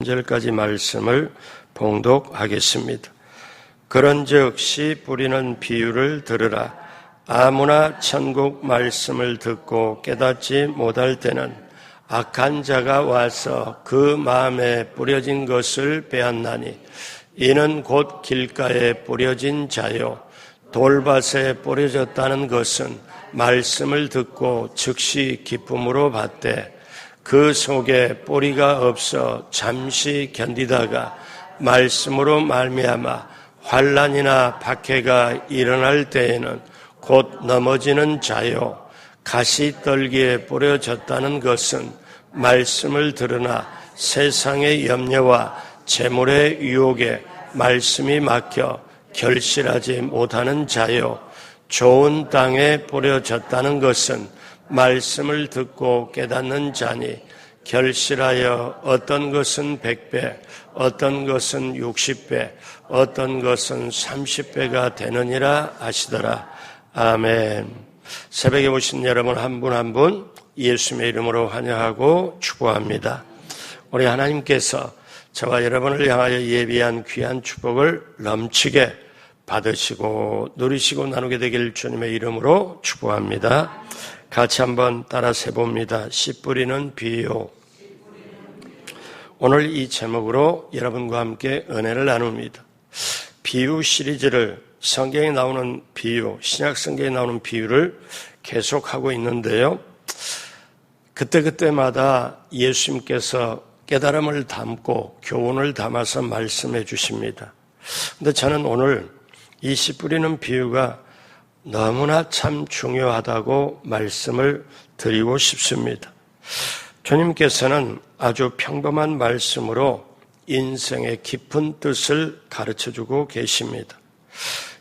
절까지 말씀을 봉독하겠습니다. 그런즉 씨 뿌리는 비유를 들으라. 아무나 천국 말씀을 듣고 깨닫지 못할 때는 악한 자가 와서 그 마음에 뿌려진 것을 빼앗나니 이는 곧 길가에 뿌려진 자요 돌밭에 뿌려졌다는 것은 말씀을 듣고 즉시 기쁨으로 받되 그 속에 뿌리가 없어 잠시 견디다가 말씀으로 말미암아 환난이나 박해가 일어날 때에는 곧 넘어지는 자요 가시떨기에 뿌려졌다는 것은 말씀을 들으나 세상의 염려와 재물의 유혹에 말씀이 막혀 결실하지 못하는 자요 좋은 땅에 뿌려졌다는 것은 말씀을 듣고 깨닫는 자니 결실하여 어떤 것은 100배, 어떤 것은 60배, 어떤 것은 30배가 되느니라 하시더라. 아멘. 새벽에 오신 여러분 한 분 한 분 예수님의 이름으로 환영하고 축복합니다. 우리 하나님께서 저와 여러분을 향하여 예비한 귀한 축복을 넘치게 받으시고 누리시고 나누게 되길 주님의 이름으로 축복합니다. 같이 한번 따라 세봅니다. 씨 뿌리는 비유. 오늘 이 제목으로 여러분과 함께 은혜를 나눕니다. 비유 시리즈를 성경에 나오는 비유, 신약 성경에 나오는 비유를 계속하고 있는데요. 그때마다 예수님께서 깨달음을 담고 교훈을 담아서 말씀해 주십니다. 그런데 저는 오늘 이 씨 뿌리는 비유가 너무나 참 중요하다고 말씀을 드리고 싶습니다. 주님께서는 아주 평범한 말씀으로 인생의 깊은 뜻을 가르쳐주고 계십니다.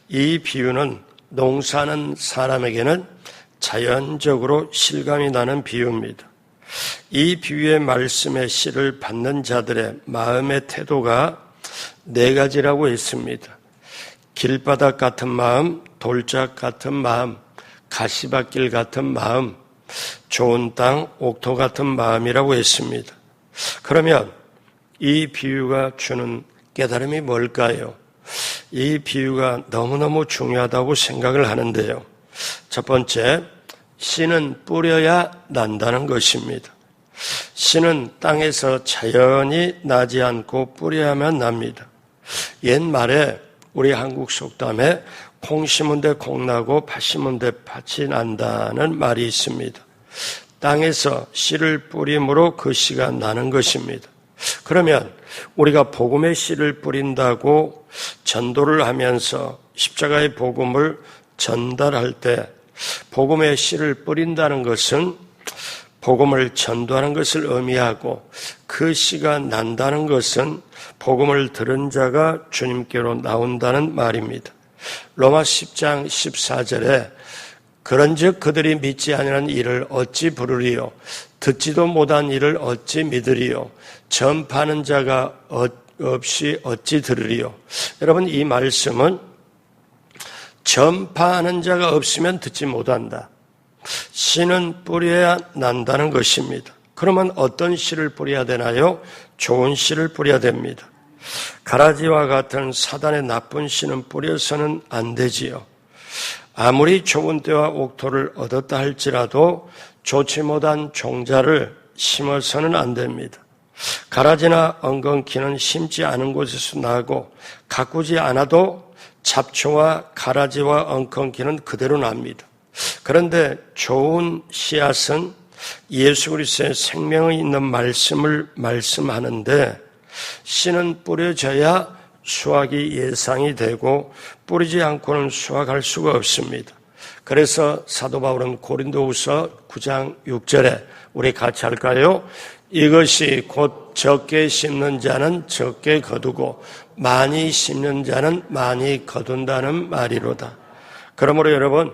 이 비유는 농사하는 사람에게는 자연적으로 실감이 나는 비유입니다. 이 비유의 말씀의 씨를 받는 자들의 마음의 태도가 4가지라고 했습니다. 길바닥 같은 마음, 돌짝 같은 마음, 가시밭길 같은 마음, 좋은 땅, 옥토 같은 마음이라고 했습니다. 그러면 이 비유가 주는 깨달음이 뭘까요? 이 비유가 너무너무 중요하다고 생각을 하는데요. 첫 번째, 씨는 뿌려야 난다는 것입니다. 씨는 땅에서 자연히 나지 않고 뿌려야만 납니다. 옛말에 우리 한국 속담에 콩 심은 데 콩 나고 팥 심은 데 팥이 난다는 말이 있습니다. 땅에서 씨를 뿌림으로 그 씨가 나는 것입니다. 그러면 우리가 복음의 씨를 뿌린다고 전도를 하면서 십자가의 복음을 전달할 때 복음의 씨를 뿌린다는 것은 복음을 전도하는 것을 의미하고 그 씨가 난다는 것은 복음을 들은 자가 주님께로 나온다는 말입니다. 로마 10장 14절에 그런즉 그들이 믿지 아니하는 일을 어찌 부르리요 듣지도 못한 일을 어찌 믿으리요 전파하는 자가 없이 어찌 들으리요. 여러분, 이 말씀은 전파하는 자가 없으면 듣지 못한다. 씨는 뿌려야 난다는 것입니다. 그러면 어떤 씨를 뿌려야 되나요? 좋은 씨를 뿌려야 됩니다. 가라지와 같은 사단의 나쁜 씨는 뿌려서는 안 되지요. 아무리 좋은 때와 옥토를 얻었다 할지라도 좋지 못한 종자를 심어서는 안 됩니다. 가라지나 엉겅퀴는 심지 않은 곳에서 나고 가꾸지 않아도 잡초와 가라지와 엉겅퀴는 그대로 납니다. 그런데 좋은 씨앗은 예수 그리스도의 생명이 있는 말씀을 말씀하는데 씨는 뿌려져야 수확이 예상이 되고 뿌리지 않고는 수확할 수가 없습니다. 그래서 사도 바울은 고린도후서 9장 6절에 우리 같이 할까요? 이것이 곧 적게 심는 자는 적게 거두고 많이 심는 자는 많이 거둔다는 말이로다. 그러므로 여러분,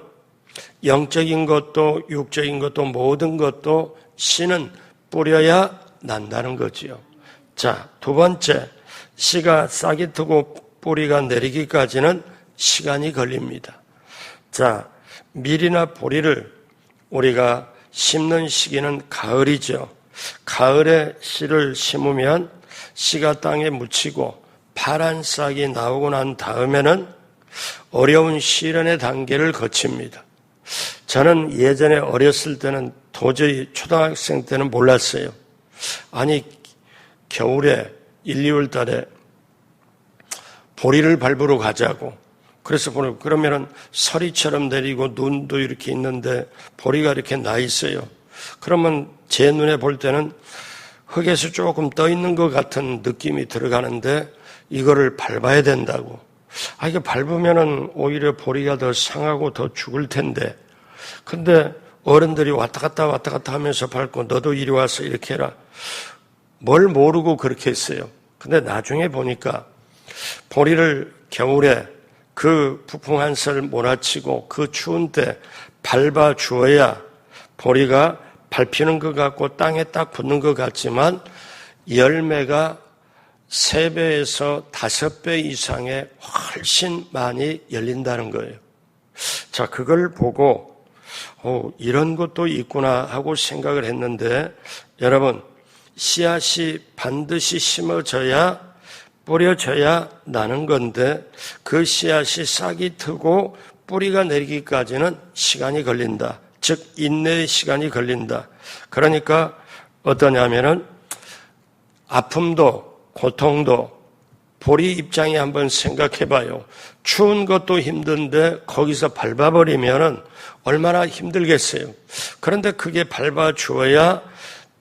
영적인 것도 육적인 것도 모든 것도 씨는 뿌려야 난다는 거지요. 자, 두 번째, 씨가 싹이 트고 뿌리가 내리기까지는 시간이 걸립니다. 자, 밀이나 보리를 우리가 심는 시기는 가을이죠. 가을에 씨를 심으면 씨가 땅에 묻히고 파란 싹이 나오고 난 다음에는 어려운 시련의 단계를 거칩니다. 저는 예전에 어렸을 때는 도저히 초등학생 때는 몰랐어요. 아니, 겨울에 1, 2월 달에 보리를 밟으러 가자고. 그래서 그러면은 서리처럼 내리고 눈도 이렇게 있는데 보리가 이렇게 나 있어요. 그러면 제 눈에 볼 때는 흙에서 조금 떠 있는 것 같은 느낌이 들어가는데 이거를 밟아야 된다고. 이거 밟으면은 오히려 보리가 더 상하고 더 죽을 텐데. 근데 어른들이 왔다 갔다 하면서 밟고 너도 이리 와서 이렇게 해라. 뭘 모르고 그렇게 했어요. 근데 나중에 보니까 보리를 겨울에 그 부풍 한설 몰아치고 그 추운 때 밟아 주어야 보리가 밟히는 것 같고 땅에 딱 붙는 것 같지만 열매가 3배에서 5배 이상의 훨씬 많이 열린다는 거예요. 자, 그걸 보고 이런 것도 있구나 하고 생각을 했는데 여러분, 씨앗이 반드시 심어져야 뿌려져야 나는 건데 그 씨앗이 싹이 트고 뿌리가 내리기까지는 시간이 걸린다. 즉 인내의 시간이 걸린다. 그러니까 어떠냐면은 아픔도 고통도 보리 입장에 한번 생각해봐요. 추운 것도 힘든데 거기서 밟아버리면은 얼마나 힘들겠어요. 그런데 그게 밟아주어야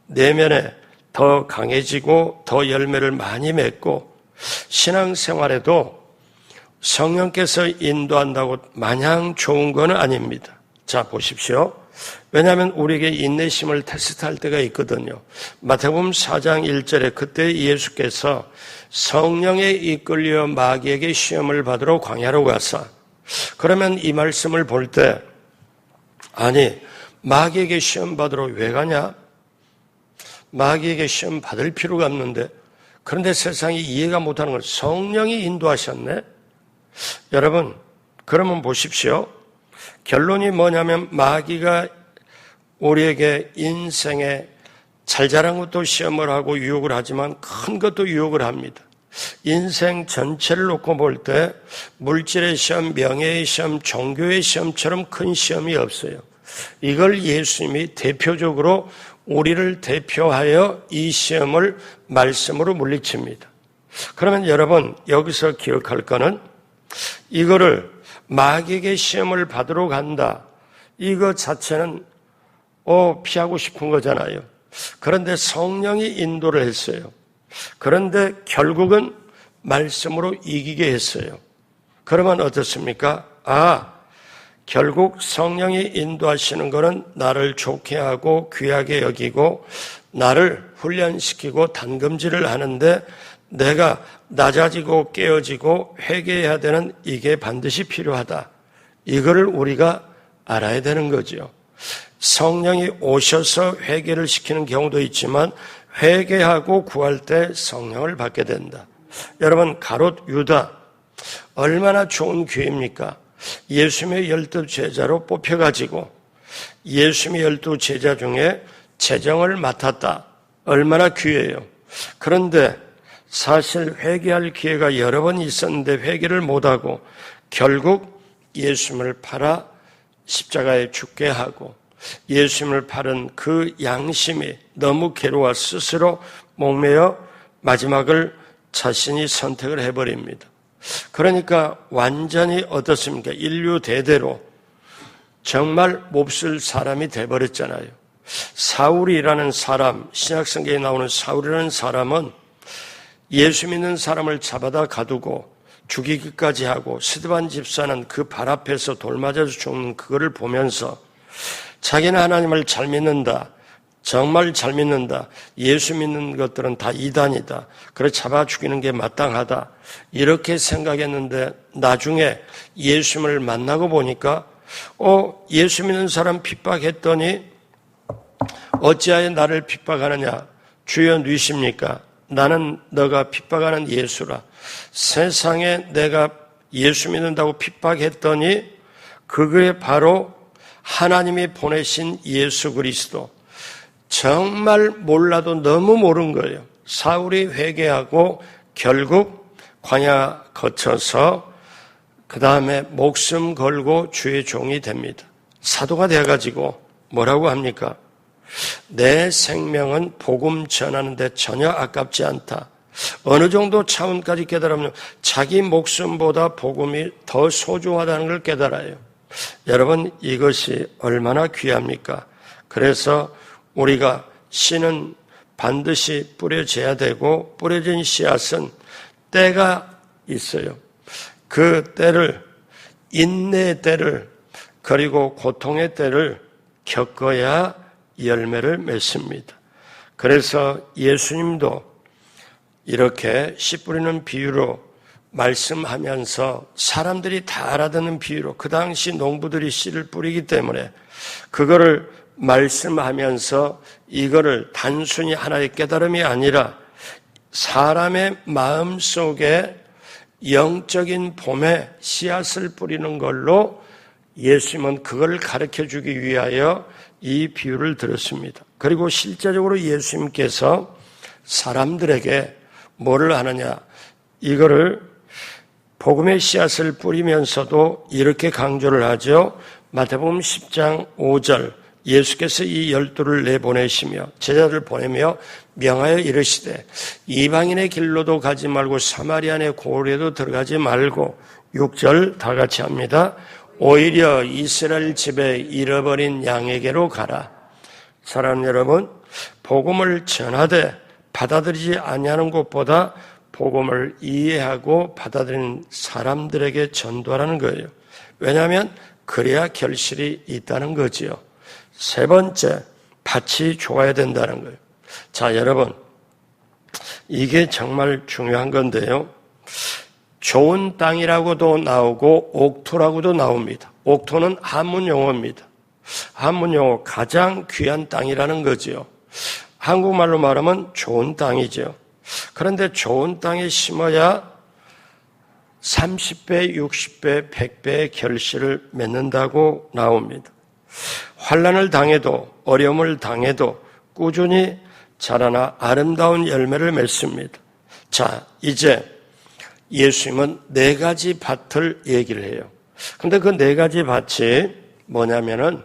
내면에 더 강해지고 더 열매를 많이 맺고 신앙생활에도 성령께서 인도한다고 마냥 좋은 건 아닙니다. 자, 보십시오. 왜냐하면 우리에게 인내심을 테스트할 때가 있거든요. 마태복음 4장 1절에 그때 예수께서 성령에 이끌려 마귀에게 시험을 받으러 광야로 가사. 그러면 이 말씀을 볼 때 아니, 마귀에게 시험 받으러 왜 가냐? 마귀에게 시험 받을 필요가 없는데 그런데 세상이 이해가 못하는 건 성령이 인도하셨네? 여러분, 그러면 보십시오. 결론이 뭐냐면 마귀가 우리에게 인생에 잘 자란 것도 시험을 하고 유혹을 하지만 큰 것도 유혹을 합니다. 인생 전체를 놓고 볼 때 물질의 시험, 명예의 시험, 종교의 시험처럼 큰 시험이 없어요. 이걸 예수님이 대표적으로 우리를 대표하여 이 시험을 말씀으로 물리칩니다. 그러면 여러분 여기서 기억할 거는 이거를 마귀에게 시험을 받으러 간다. 이거 자체는 피하고 싶은 거잖아요. 그런데 성령이 인도를 했어요. 그런데 결국은 말씀으로 이기게 했어요. 그러면 어떻습니까? 결국 성령이 인도하시는 것은 나를 좋게 하고 귀하게 여기고 나를 훈련시키고 단금질을 하는데 내가 낮아지고 깨어지고 회개해야 되는 이게 반드시 필요하다. 이거를 우리가 알아야 되는 거죠. 성령이 오셔서 회개를 시키는 경우도 있지만 회개하고 구할 때 성령을 받게 된다. 여러분, 가롯 유다 얼마나 좋은 기회입니까? 예수님의 12 제자로 뽑혀가지고 예수님의 12 제자 중에 재정을 맡았다. 얼마나 귀해요. 그런데 사실 회개할 기회가 여러 번 있었는데 회개를 못하고 결국 예수님을 팔아 십자가에 죽게 하고 예수님을 팔은 그 양심이 너무 괴로워 스스로 목매어 마지막을 자신이 선택을 해버립니다. 그러니까 완전히 어떻습니까? 인류 대대로 정말 몹쓸 사람이 돼버렸잖아요. 사울이라는 사람, 신약성경에 나오는 사울이라는 사람은 예수 믿는 사람을 잡아다 가두고 죽이기까지 하고 스데반 집사는 그 발 앞에서 돌 맞아서 죽는 그거를 보면서 자기는 하나님을 잘 믿는다. 정말 잘 믿는다. 예수 믿는 것들은 다 이단이다. 그래 잡아 죽이는 게 마땅하다. 이렇게 생각했는데 나중에 예수님을 만나고 보니까 예수 믿는 사람 핍박했더니 어찌하여 나를 핍박하느냐. 주여 누이십니까? 나는 너가 핍박하는 예수라. 세상에 내가 예수 믿는다고 핍박했더니 그게 바로 하나님이 보내신 예수 그리스도. 정말 몰라도 너무 모른 거예요. 사울이 회개하고 결국 광야 거쳐서 그 다음에 목숨 걸고 주의 종이 됩니다. 사도가 돼가지고 뭐라고 합니까? 내 생명은 복음 전하는 데 전혀 아깝지 않다. 어느 정도 차원까지 깨달으면 자기 목숨보다 복음이 더 소중하다는 걸 깨달아요. 여러분, 이것이 얼마나 귀합니까? 그래서 우리가 씨는 반드시 뿌려져야 되고 뿌려진 씨앗은 때가 있어요. 그 때를, 인내의 때를, 그리고 고통의 때를 겪어야 열매를 맺습니다. 그래서 예수님도 이렇게 씨 뿌리는 비유로 말씀하면서 사람들이 다 알아듣는 비유로, 그 당시 농부들이 씨를 뿌리기 때문에 그거를 말씀하면서 이거를 단순히 하나의 깨달음이 아니라 사람의 마음속에 영적인 봄에 씨앗을 뿌리는 걸로 예수님은 그걸 가르쳐주기 위하여 이 비유를 들었습니다. 그리고 실제적으로 예수님께서 사람들에게 뭐를 하느냐, 이거를 복음의 씨앗을 뿌리면서도 이렇게 강조를 하죠. 마태복음 10장 5절, 예수께서 이 12를 내보내시며 제자들을 보내며 명하여 이르시되 이방인의 길로도 가지 말고 사마리아의 고을에도 들어가지 말고, 6절 다 같이 합니다. 오히려 이스라엘 집에 잃어버린 양에게로 가라. 사랑하는 여러분, 복음을 전하되 받아들이지 아니하는 것보다 복음을 이해하고 받아들이는 사람들에게 전도하라는 거예요. 왜냐하면 그래야 결실이 있다는 거지요. 세 번째, 밭이 좋아야 된다는 거예요. 자, 여러분, 이게 정말 중요한 건데요. 좋은 땅이라고도 나오고 옥토라고도 나옵니다. 옥토는 한문 용어입니다. 한문 용어, 가장 귀한 땅이라는 거지요. 한국말로 말하면 좋은 땅이죠. 그런데 좋은 땅에 심어야 30배, 60배, 100배의 결실을 맺는다고 나옵니다. 환난을 당해도, 어려움을 당해도 꾸준히 자라나 아름다운 열매를 맺습니다. 자, 이제 예수님은 4가지 밭을 얘기를 해요. 근데 그 4가지 밭이 뭐냐면은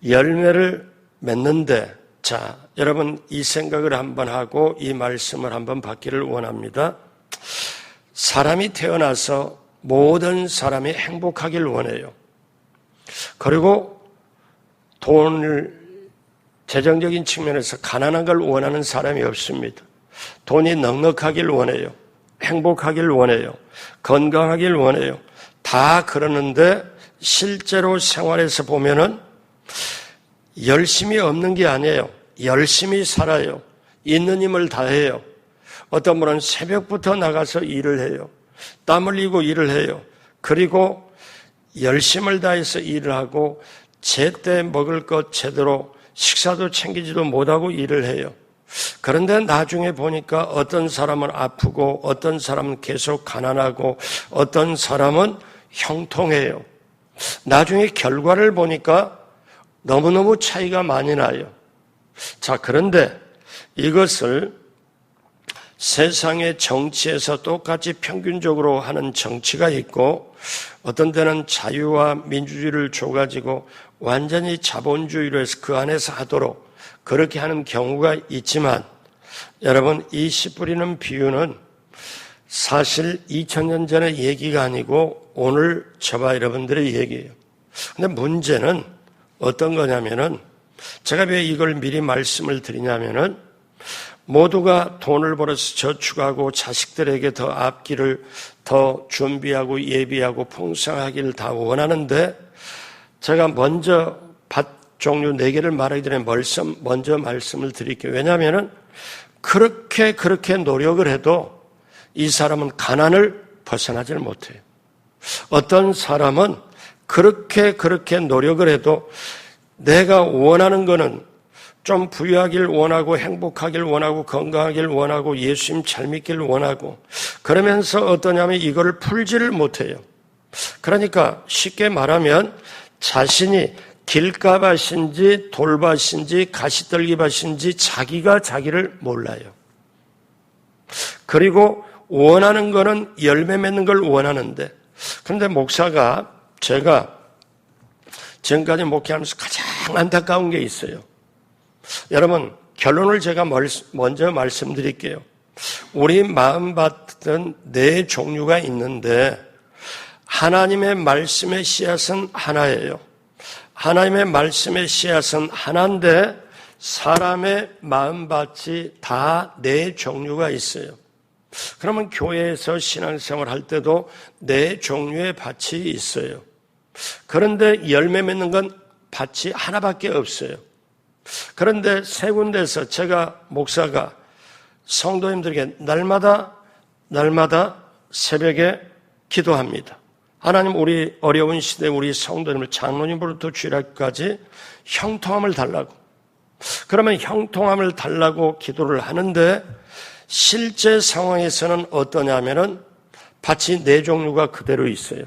열매를 맺는데, 자, 여러분 이 생각을 한번 하고 이 말씀을 한번 받기를 원합니다. 사람이 태어나서 모든 사람이 행복하길 원해요. 그리고 돈을, 재정적인 측면에서 가난한 걸 원하는 사람이 없습니다. 돈이 넉넉하길 원해요. 행복하길 원해요. 건강하길 원해요. 다 그러는데 실제로 생활에서 보면은 열심히 없는 게 아니에요. 열심히 살아요. 있는 힘을 다해요. 어떤 분은 새벽부터 나가서 일을 해요. 땀 흘리고 일을 해요. 그리고 열심을 다해서 일을 하고 제때 먹을 것 제대로 식사도 챙기지도 못하고 일을 해요. 그런데 나중에 보니까 어떤 사람은 아프고 어떤 사람은 계속 가난하고 어떤 사람은 형통해요. 나중에 결과를 보니까 너무너무 차이가 많이 나요. 자, 그런데 이것을 세상의 정치에서 똑같이 평균적으로 하는 정치가 있고, 어떤 때는 자유와 민주주의를 줘가지고 완전히 자본주의로 해서 그 안에서 하도록 그렇게 하는 경우가 있지만, 여러분, 이 씨 뿌리는 비유는 사실 2000년 전의 얘기가 아니고 오늘 저와 여러분들의 얘기예요. 근데 문제는 어떤 거냐면은, 제가 왜 이걸 미리 말씀을 드리냐면은, 모두가 돈을 벌어서 저축하고 자식들에게 더 앞길을 더 준비하고 예비하고 풍성하기를 다 원하는데, 제가 먼저 밭 종류 4개를 말하기 전에 먼저 말씀을 드릴게요. 왜냐하면은 그렇게 노력을 해도 이 사람은 가난을 벗어나지를 못해요. 어떤 사람은 그렇게 노력을 해도 내가 원하는 거는 좀 부유하길 원하고 행복하길 원하고 건강하길 원하고 예수님 잘 믿기를 원하고, 그러면서 어떠냐면 이거를 풀지를 못해요. 그러니까 쉽게 말하면 자신이 길가밭인지 돌밭인지 가시떨기밭인지 자기가 자기를 몰라요. 그리고 원하는 거는 열매 맺는 걸 원하는데, 그런데 목사가 제가 지금까지 목회하면서 가장 안타까운 게 있어요. 여러분, 결론을 제가 먼저 말씀드릴게요. 우리 마음밭은 네 종류가 있는데 하나님의 말씀의 씨앗은 하나예요. 하나님의 말씀의 씨앗은 하나인데 사람의 마음밭이 다 네 종류가 있어요. 그러면 교회에서 신앙생활 할 때도 네 종류의 밭이 있어요. 그런데 열매 맺는 건 밭이 하나밖에 없어요. 그런데 세 군데서 제가 목사가 성도님들에게 날마다 새벽에 기도합니다. 하나님, 우리 어려운 시대에 우리 성도님을 장로님으로부터 주일학까지 형통함을 달라고. 그러면 형통함을 달라고 기도를 하는데 실제 상황에서는 어떠냐면은 밭이 네 종류가 그대로 있어요.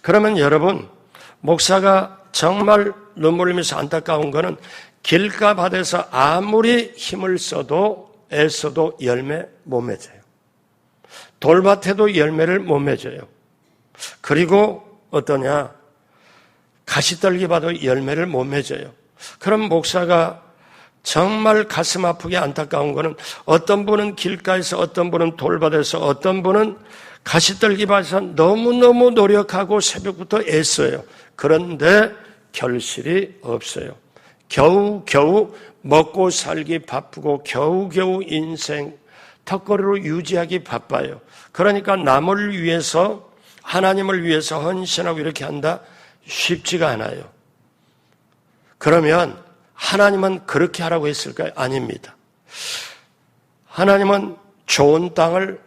그러면 여러분, 목사가 정말 눈물 흘리면서 안타까운 거는 길가밭에서 아무리 힘을 써도 애써도 열매 못 맺어요. 돌밭에도 열매를 못 맺어요. 그리고 어떠냐? 가시떨기 봐도 열매를 못 맺어요. 그럼 목사가 정말 가슴 아프게 안타까운 거는 어떤 분은 길가에서, 어떤 분은 돌밭에서, 어떤 분은 가시떨기 밭에서 너무너무 노력하고 새벽부터 애써요. 그런데 결실이 없어요. 겨우겨우 먹고 살기 바쁘고 겨우겨우 인생 턱걸이로 유지하기 바빠요. 그러니까 남을 위해서, 하나님을 위해서 헌신하고 이렇게 한다? 쉽지가 않아요. 그러면 하나님은 그렇게 하라고 했을까요? 아닙니다. 하나님은 좋은 땅을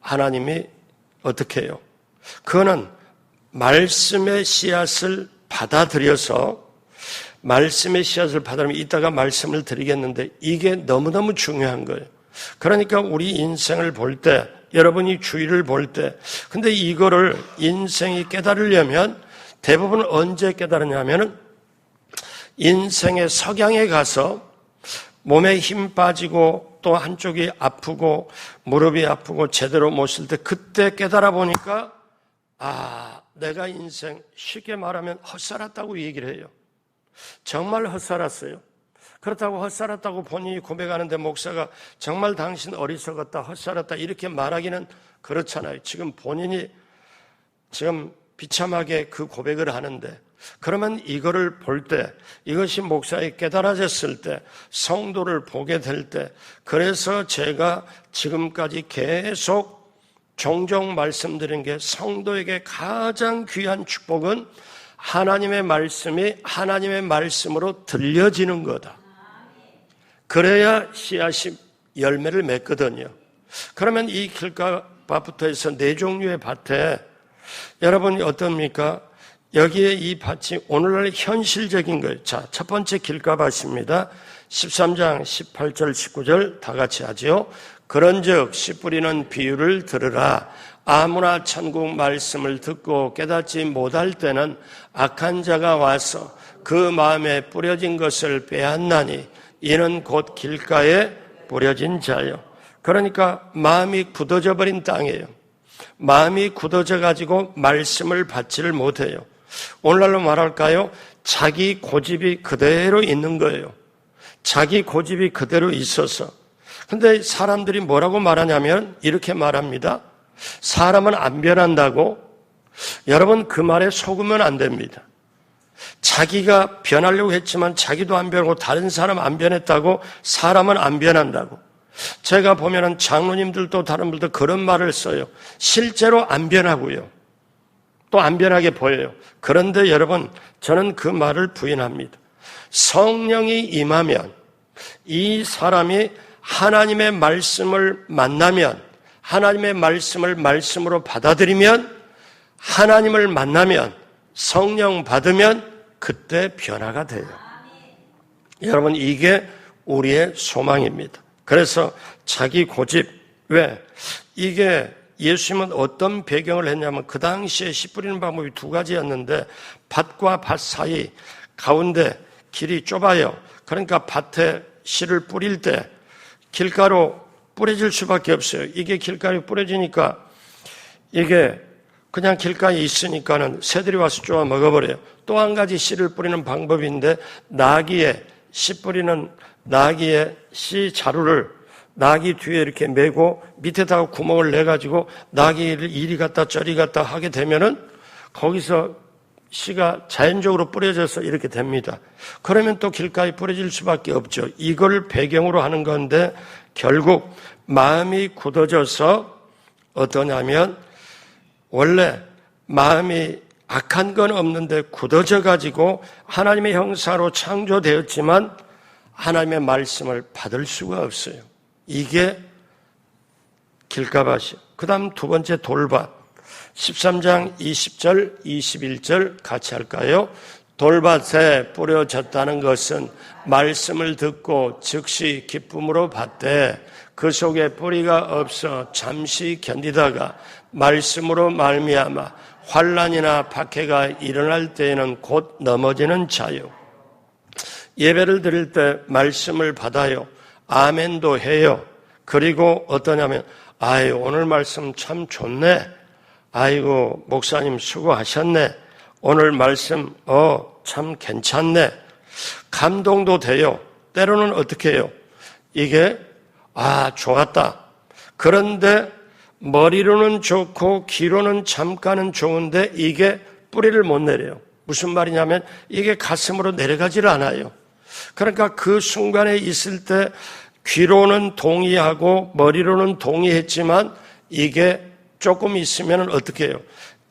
하나님이 어떻게 해요? 그거는 말씀의 씨앗을 받아들여서, 말씀의 씨앗을 받아들이면 이따가 말씀을 드리겠는데 이게 너무너무 중요한 거예요. 그러니까 우리 인생을 볼 때, 여러분이 주의를 볼 때, 근데 이거를 인생이 깨달으려면 대부분 언제 깨달으냐면은 인생의 석양에 가서 몸에 힘 빠지고 또 한쪽이 아프고 무릎이 아프고 제대로 못 쓸 때 그때 깨달아 보니까 내가 인생 쉽게 말하면 헛살았다고 얘기를 해요. 정말 헛살았어요. 그렇다고 헛살았다고 본인이 고백하는데 목사가 정말 당신 어리석었다, 헛살았다 이렇게 말하기는 그렇잖아요. 지금 본인이 지금 비참하게 그 고백을 하는데, 그러면 이거를 볼 때, 이것이 목사에 깨달아졌을 때, 성도를 보게 될 때, 그래서 제가 지금까지 계속 종종 말씀드린 게 성도에게 가장 귀한 축복은 하나님의 말씀이 하나님의 말씀으로 들려지는 거다. 그래야 씨앗이 열매를 맺거든요. 그러면 이 길가밭부터 해서 네 종류의 밭에 여러분이 어떻습니까? 여기에 이 밭이 오늘날 현실적인 거예요. 자, 첫 번째 길가밭입니다. 13장 18절 19절 다 같이 하죠. 그런즉 씨 뿌리는 비유를 들으라. 아무나 천국 말씀을 듣고 깨닫지 못할 때는 악한 자가 와서 그 마음에 뿌려진 것을 빼앗나니 이는 곧 길가에 뿌려진 자요. 그러니까 마음이 굳어져 버린 땅이에요. 마음이 굳어져 가지고 말씀을 받지를 못해요. 오늘날로 말할까요? 자기 고집이 그대로 있는 거예요. 자기 고집이 그대로 있어서. 근데 사람들이 뭐라고 말하냐면 이렇게 말합니다. 사람은 안 변한다고. 여러분, 그 말에 속으면 안 됩니다. 자기가 변하려고 했지만 자기도 안 변하고 다른 사람 안 변했다고 사람은 안 변한다고. 제가 보면은 장로님들도 다른 분들도 그런 말을 써요. 실제로 안 변하고요. 또 안 변하게 보여요. 그런데 여러분, 저는 그 말을 부인합니다. 성령이 임하면 이 사람이 하나님의 말씀을 만나면, 하나님의 말씀을 말씀으로 받아들이면, 하나님을 만나면, 성령 받으면 그때 변화가 돼요. 여러분, 이게 우리의 소망입니다. 그래서 자기 고집, 왜? 이게 예수님은 어떤 배경을 했냐면 그 당시에 씨 뿌리는 방법이 두 가지였는데 밭과 밭 사이 가운데 길이 좁아요. 그러니까 밭에 씨를 뿌릴 때 길가로 뿌려질 수밖에 없어요. 이게 길가에 뿌려지니까 이게 그냥 길가에 있으니까는 새들이 와서 쪼아 먹어버려요. 또 한 가지 씨를 뿌리는 방법인데 씨 뿌리는 나귀의 씨 자루를 나귀 뒤에 이렇게 메고 밑에다가 구멍을 내가지고 나귀를 이리 갔다 저리 갔다 하게 되면은 거기서 씨가 자연적으로 뿌려져서 이렇게 됩니다. 그러면 또 길가에 뿌려질 수밖에 없죠. 이걸 배경으로 하는 건데 결국 마음이 굳어져서 어떠냐면 원래 마음이 악한 건 없는데 굳어져 가지고 하나님의 형상으로 창조되었지만 하나님의 말씀을 받을 수가 없어요. 이게 길가밭이요. 그 다음 두 번째 돌밭. 13장 20절, 21절 같이 할까요? 돌밭에 뿌려졌다는 것은 말씀을 듣고 즉시 기쁨으로 받되 그 속에 뿌리가 없어 잠시 견디다가 말씀으로 말미암아 환난이나 박해가 일어날 때에는 곧 넘어지는 자요. 예배를 드릴 때 말씀을 받아요. 아멘도 해요. 그리고 어떠냐면 오늘 말씀 참 좋네. 아이고 목사님 수고하셨네. 오늘 말씀 참 괜찮네. 감동도 돼요. 때로는 어떻게 해요? 이게 좋았다. 그런데 머리로는 좋고 귀로는 잠깐은 좋은데 이게 뿌리를 못 내려요. 무슨 말이냐면 이게 가슴으로 내려가질 않아요. 그러니까 그 순간에 있을 때 귀로는 동의하고 머리로는 동의했지만 이게 조금 있으면 어떻게 해요?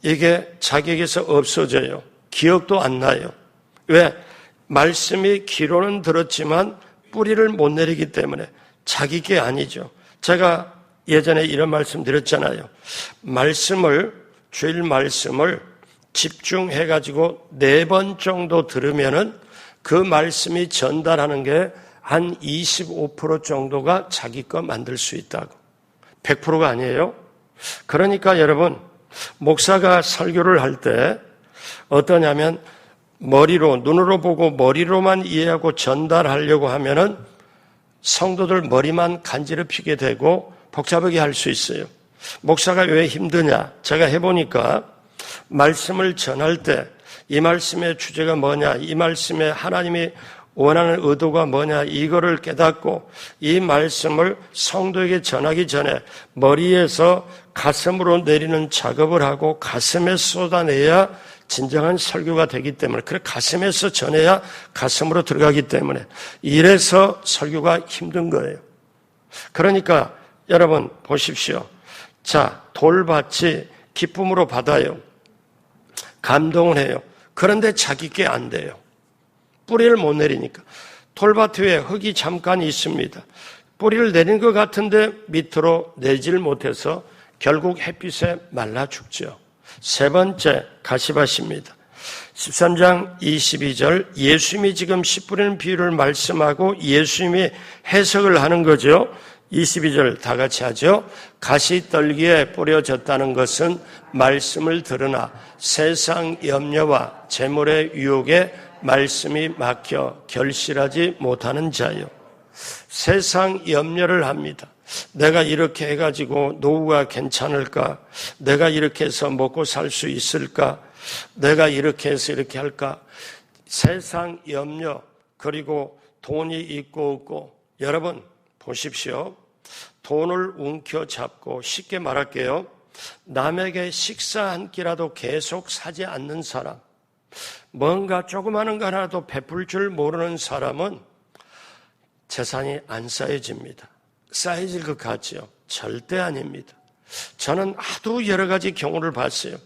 이게 자기에게서 없어져요. 기억도 안 나요. 왜? 말씀이 귀로는 들었지만 뿌리를 못 내리기 때문에 자기 게 아니죠. 제가 예전에 이런 말씀 드렸잖아요. 주일 말씀을 집중해가지고 4번 정도 들으면은 그 말씀이 전달하는 게 한 25% 정도가 자기 거 만들 수 있다고. 100%가 아니에요. 그러니까 여러분, 목사가 설교를 할 때 어떠냐면 눈으로 보고 머리로만 이해하고 전달하려고 하면은 성도들 머리만 간지럽히게 되고 복잡하게 할 수 있어요. 목사가 왜 힘드냐? 제가 해보니까 말씀을 전할 때 이 말씀의 주제가 뭐냐? 이 말씀에 하나님이 원하는 의도가 뭐냐? 이거를 깨닫고 이 말씀을 성도에게 전하기 전에 머리에서 가슴으로 내리는 작업을 하고 가슴에 쏟아내야 진정한 설교가 되기 때문에 그래 가슴에서 전해야 가슴으로 들어가기 때문에 이래서 설교가 힘든 거예요. 그러니까 여러분 보십시오. 자, 돌밭이 기쁨으로 받아요. 감동을 해요. 그런데 자기 게 안 돼요. 뿌리를 못 내리니까. 돌밭 위에 흙이 잠깐 있습니다. 뿌리를 내린 것 같은데 밑으로 내질 못해서 결국 햇빛에 말라 죽죠. 세 번째 가시밭입니다. 13장 22절 예수님이 지금 씨 뿌리는 비유를 말씀하고 예수님이 해석을 하는 거죠. 22절 다 같이 하죠. 가시떨기에 뿌려졌다는 것은 말씀을 들으나 세상 염려와 재물의 유혹에 말씀이 막혀 결실하지 못하는 자요. 세상 염려를 합니다. 내가 이렇게 해가지고 노후가 괜찮을까? 내가 이렇게 해서 먹고 살 수 있을까? 내가 이렇게 해서 이렇게 할까? 세상 염려 그리고 돈이 있고 없고 여러분 보십시오. 돈을 움켜잡고 쉽게 말할게요. 남에게 식사 한 끼라도 계속 사지 않는 사람, 뭔가 조그마한 거 하나도 베풀 줄 모르는 사람은 재산이 안 쌓여집니다. 쌓여질 것 같지요? 절대 아닙니다. 저는 하도 여러 가지 경우를 봤어요.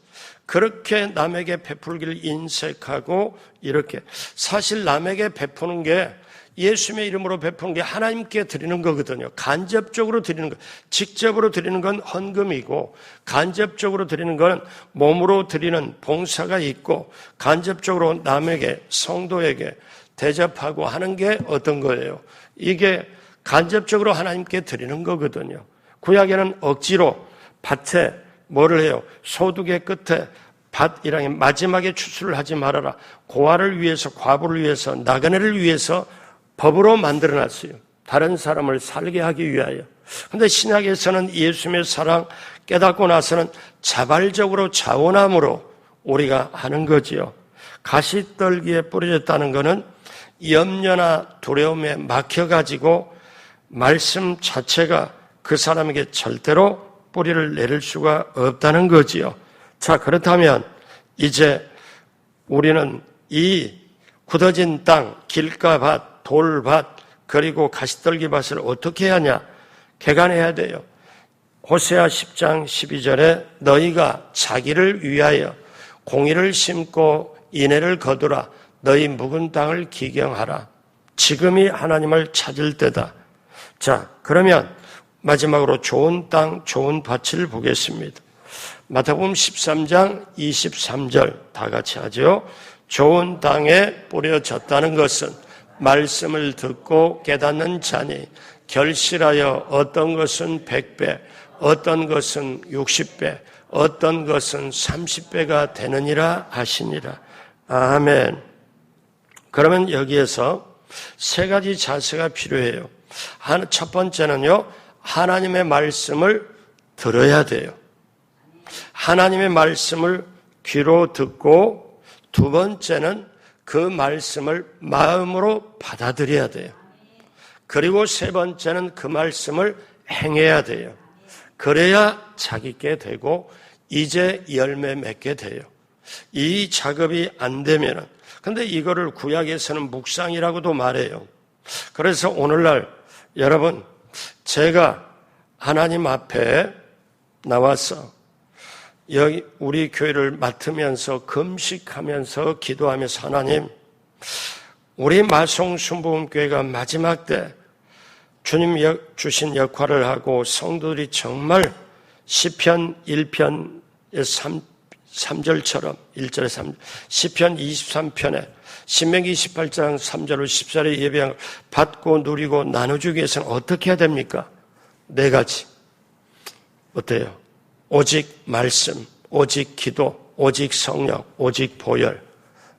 그렇게 남에게 베풀기를 인색하고 이렇게 사실 남에게 베푸는 게 예수님의 이름으로 베푸는 게 하나님께 드리는 거거든요. 간접적으로 드리는 거. 직접으로 드리는 건 헌금이고 간접적으로 드리는 건 몸으로 드리는 봉사가 있고 간접적으로 남에게 성도에게 대접하고 하는 게 어떤 거예요? 이게 간접적으로 하나님께 드리는 거거든요. 구약에는 억지로 밭에 뭐를 해요? 소득의 끝에 밭이랑 마지막에 추수를 하지 말아라. 고아를 위해서, 과부를 위해서, 나그네를 위해서 법으로 만들어놨어요. 다른 사람을 살게 하기 위하여. 근데 신약에서는 예수님의 사랑 깨닫고 나서는 자발적으로 자원함으로 우리가 하는 거지요. 가시떨기에 뿌려졌다는 것은 염려나 두려움에 막혀가지고 말씀 자체가 그 사람에게 절대로 뿌리를 내릴 수가 없다는 거지요. 자, 그렇다면 이제 우리는 이 굳어진 땅, 길가밭, 돌밭, 그리고 가시떨기밭을 어떻게 해야 하냐? 개간해야 돼요. 호세아 10장 12절에 너희가 자기를 위하여 공의를 심고 인애를 거두라. 너희 묵은 땅을 기경하라. 지금이 하나님을 찾을 때다. 자, 그러면 마지막으로 좋은 땅, 좋은 밭을 보겠습니다. 마태복음 13장 23절 다 같이 하죠. 좋은 땅에 뿌려졌다는 것은 말씀을 듣고 깨닫는 자니 결실하여 어떤 것은 100배, 어떤 것은 60배, 어떤 것은 30배가 되느니라 하시니라. 아멘. 그러면 여기에서 세 가지 자세가 필요해요. 첫 번째는요, 하나님의 말씀을 들어야 돼요. 하나님의 말씀을 귀로 듣고, 두 번째는 그 말씀을 마음으로 받아들여야 돼요. 그리고 세 번째는 그 말씀을 행해야 돼요. 그래야 자기께 되고 이제 열매 맺게 돼요. 이 작업이 안 되면은, 근데 이거를 구약에서는 묵상이라고도 말해요. 그래서 오늘날 여러분, 제가 하나님 앞에 나와서 여기 우리 교회를 맡으면서 금식하면서 기도하면서 하나님, 우리 마송순복음교회가 마지막 때 주님 주신 역할을 하고 성도들이 정말 시편 1편의 3절처럼 1절에 3절, 시편 23편에 신명기 28장 3절로 14절에 예배한 받고 누리고 나눠주기 위해서는 어떻게 해야 됩니까? 네 가지. 어때요? 오직 말씀, 오직 기도, 오직 성령, 오직 보혈.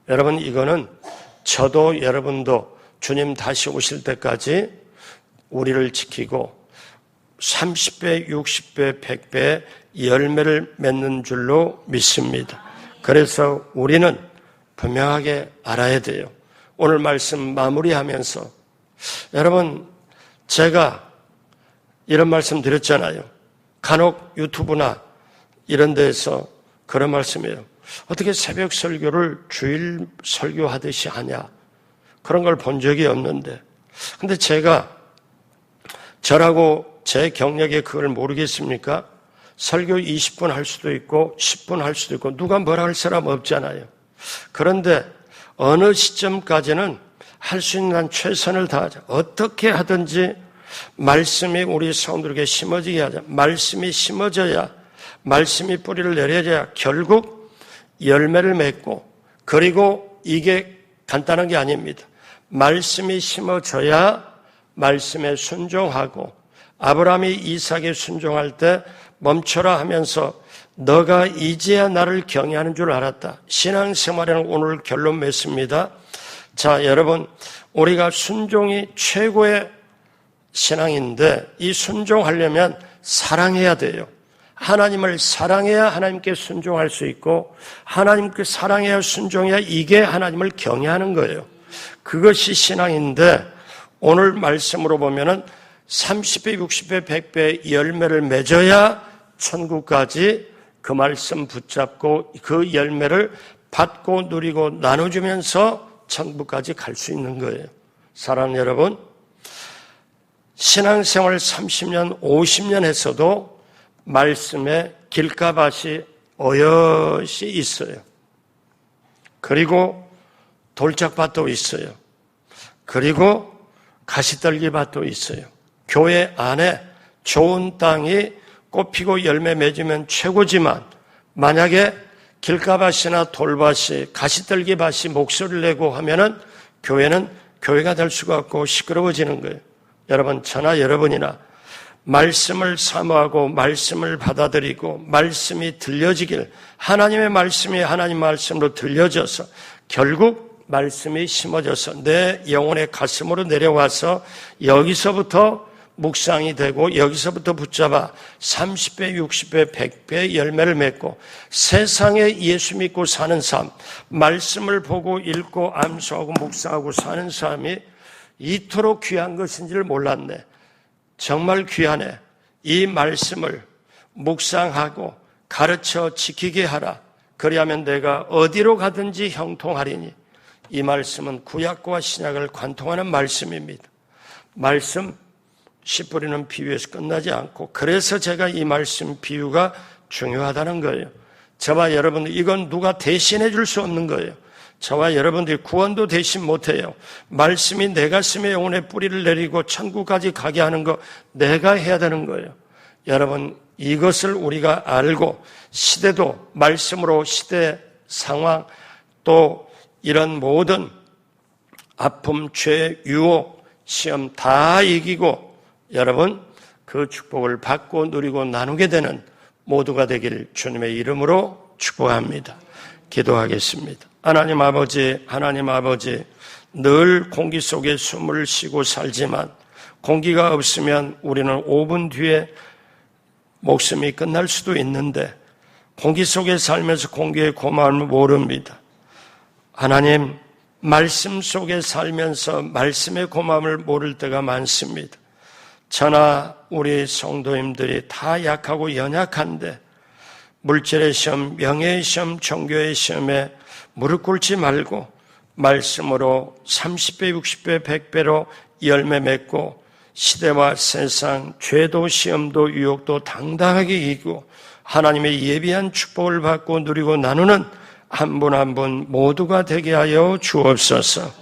여러분, 이거는 저도 여러분도 주님 다시 오실 때까지 우리를 지키고 30배, 60배, 100배 열매를 맺는 줄로 믿습니다. 그래서 우리는 분명하게 알아야 돼요. 오늘 말씀 마무리하면서 여러분, 제가 이런 말씀 드렸잖아요. 간혹 유튜브나 이런 데에서 그런 말씀이에요. 어떻게 새벽 설교를 주일 설교하듯이 하냐. 그런 걸 본 적이 없는데. 근데 제가 저라고 제 경력에 그걸 모르겠습니까? 설교 20분 할 수도 있고 10분 할 수도 있고 누가 뭐라 할 사람 없잖아요. 그런데 어느 시점까지는 할 수 있는 한 최선을 다하자. 어떻게 하든지 말씀이 우리 성도에게 심어지게 하자. 말씀이 심어져야, 말씀이 뿌리를 내려줘야 결국 열매를 맺고, 그리고 이게 간단한 게 아닙니다. 말씀이 심어져야 말씀에 순종하고, 아브라함이 이삭에 순종할 때 멈춰라 하면서 너가 이제야 나를 경외하는 줄 알았다. 신앙생활에는 오늘 결론 맺습니다. 자, 여러분, 우리가 순종이 최고의 신앙인데 이 순종하려면 사랑해야 돼요. 하나님을 사랑해야 하나님께 순종할 수 있고, 하나님께 사랑해야 순종해야 이게 하나님을 경외하는 거예요. 그것이 신앙인데, 오늘 말씀으로 보면은 30배, 60배, 100배 열매를 맺어야 천국까지 그 말씀 붙잡고 그 열매를 받고 누리고 나눠주면서 천국까지 갈 수 있는 거예요. 사랑하는 여러분, 신앙생활 30년, 50년 했어도 말씀에 길가밭이 어여시 있어요. 그리고 돌짝밭도 있어요. 그리고 가시떨기밭도 있어요. 교회 안에 좋은 땅이 꽃피고 열매 맺으면 최고지만, 만약에 길가밭이나 돌밭이, 가시떨기밭이 목소리를 내고 하면은 교회는 교회가 될 수가 없고 시끄러워지는 거예요. 여러분, 저나 여러분이나 말씀을 사모하고 말씀을 받아들이고 말씀이 들려지길, 하나님의 말씀이 하나님 말씀으로 들려져서 결국 말씀이 심어져서 내 영혼의 가슴으로 내려와서 여기서부터 묵상이 되고 여기서부터 붙잡아 30배, 60배, 100배 열매를 맺고 세상에 예수 믿고 사는 삶, 말씀을 보고 읽고 암송하고 묵상하고 사는 삶이 이토록 귀한 것인지를 몰랐네. 정말 귀하네. 이 말씀을 묵상하고 가르쳐 지키게 하라. 그리하면 내가 어디로 가든지 형통하리니. 이 말씀은 구약과 신약을 관통하는 말씀입니다. 말씀 씨 뿌리는 비유에서 끝나지 않고, 그래서 제가 이 말씀 비유가 중요하다는 거예요. 저와 여러분들, 이건 누가 대신해 줄 수 없는 거예요. 저와 여러분들이 구원도 대신 못해요. 말씀이 내 가슴에 영혼의 뿌리를 내리고 천국까지 가게 하는 거 내가 해야 되는 거예요. 여러분, 이것을 우리가 알고 시대도 말씀으로 시대 상황 또 이런 모든 아픔, 죄, 유혹, 시험 다 이기고 여러분 그 축복을 받고 누리고 나누게 되는 모두가 되길 주님의 이름으로 축복합니다. 기도하겠습니다. 하나님 아버지, 늘 공기 속에 숨을 쉬고 살지만 공기가 없으면 우리는 5분 뒤에 목숨이 끝날 수도 있는데 공기 속에 살면서 공기의 고마움을 모릅니다. 하나님, 말씀 속에 살면서 말씀의 고마움을 모를 때가 많습니다. 저나 우리 성도님들이 다 약하고 연약한데 물질의 시험, 명예의 시험, 종교의 시험에 무릎 꿇지 말고 말씀으로 30배, 60배, 100배로 열매 맺고 시대와 세상, 죄도 시험도 유혹도 당당하게 이기고 하나님의 예비한 축복을 받고 누리고 나누는 한 분 한 분 모두가 되게 하여 주옵소서.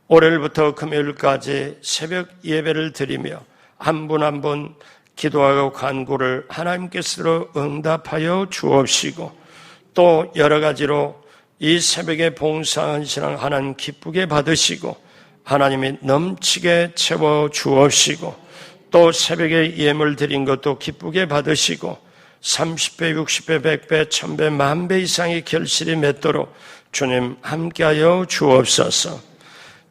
월요일부터 금요일까지 새벽 예배를 드리며 한 분 한 분 기도하고 간구를 하나님께서 응답하여 주옵시고 또 여러 가지로 이 새벽에 봉사한 신앙 하나님 기쁘게 받으시고 하나님이 넘치게 채워 주옵시고 또 새벽에 예물 드린 것도 기쁘게 받으시고 30배, 60배, 100배, 1000배, 10,000배 이상의 결실이 맺도록 주님 함께하여 주옵소서.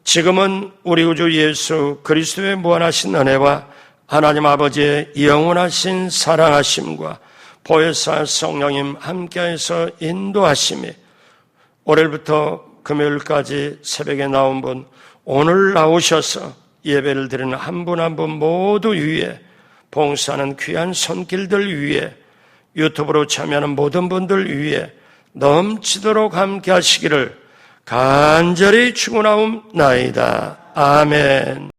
지금은 우리 구주 예수 그리스도의 무한하신 은혜와 하나님 아버지의 영원하신 사랑하심과 보혜사 성령님 함께해서 인도하심이 월요일부터 금요일까지 새벽에 나온 분, 오늘 나오셔서 예배를 드리는 한 분 한 분 모두 위에, 봉사하는 귀한 손길들 위에, 유튜브로 참여하는 모든 분들 위에 넘치도록 함께 하시기를 간절히 축원하옵나이다. 아멘.